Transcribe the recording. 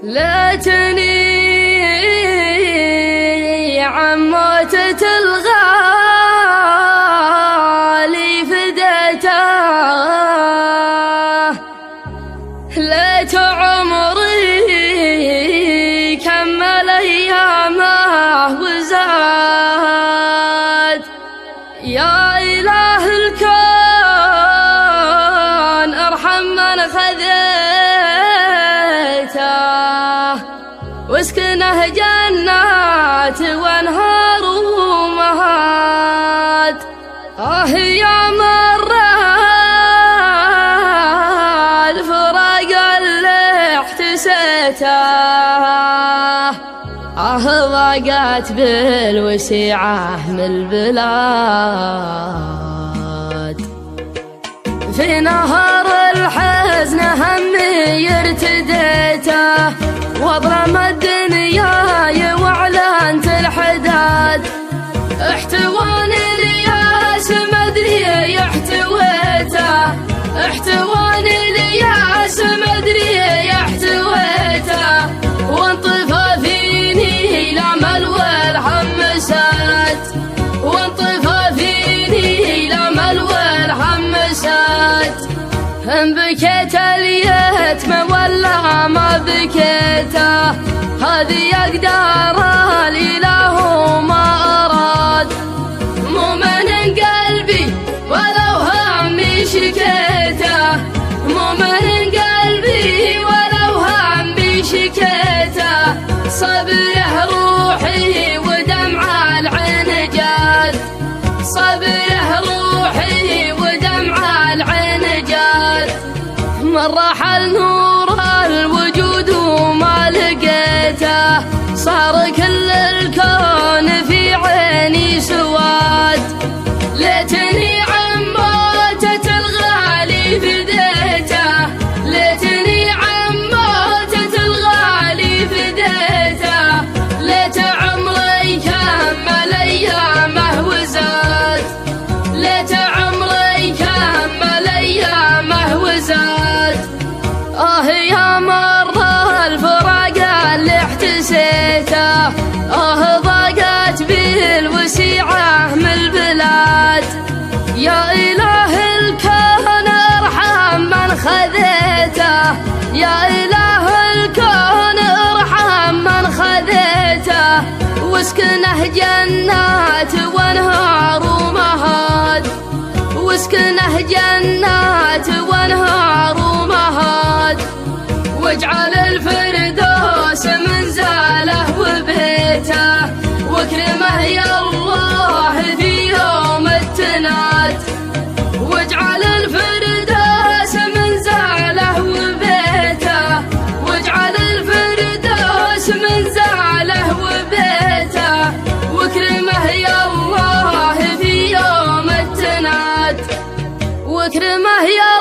ليتني عن موتة الغالي فديته، ليت عمري كمل أيامه وزاد. يا إله الكون ارحم من خذيته، واسكنه جنات وانهار ومهاد. يا مر الفراق اللي احتسيته، ضاقت بالوسيعة من البلاد. في نهر الحزن همي ارتديته، واظلم الدنيا واعلنت الحداد. احتواني الياس مدري يحتويته، احتواني الياس مدري يحتويته، وانطفى فيني الامل والهم ساد، وانطفى فيني الامل والهم ساد. ان بكيت اليتم ولا ما بكيته، هذه اقدار الاله ما اراد. مو من قلبي ولو همي شكيته، مو من قلبي ولو همي شكيته. صبره روحي ودمع العين جاد، صبره روحي ودمع العين جاد. من رحل نور الوجود وما لقيته، صار كل الكون في عيني سواد. ليتني عن موتة الغالي فديته، ليتني عن موتة الغالي فديته. ليت عمري كمل أيامه وزاد، ليت عمري كمل أيامه وزاد. يا مر الفراق اللي احتسيته، ضاقت بالوسيعة من البلاد. يا إله الكون ارحم من خذيته، يا إله الكون ارحم من خذيته، واسكنه جنات وانهار ومهاد، واسكنه جنات وانهار ومهاد. واجعل الفردوس منزله وبيته، واكرمه يا الله في يوم التناد. واجعل الفردوس منزله وبيته، واجعل الفردوس منزله وبيته، واكرمه يا الله في يوم التناد، واكرمه يا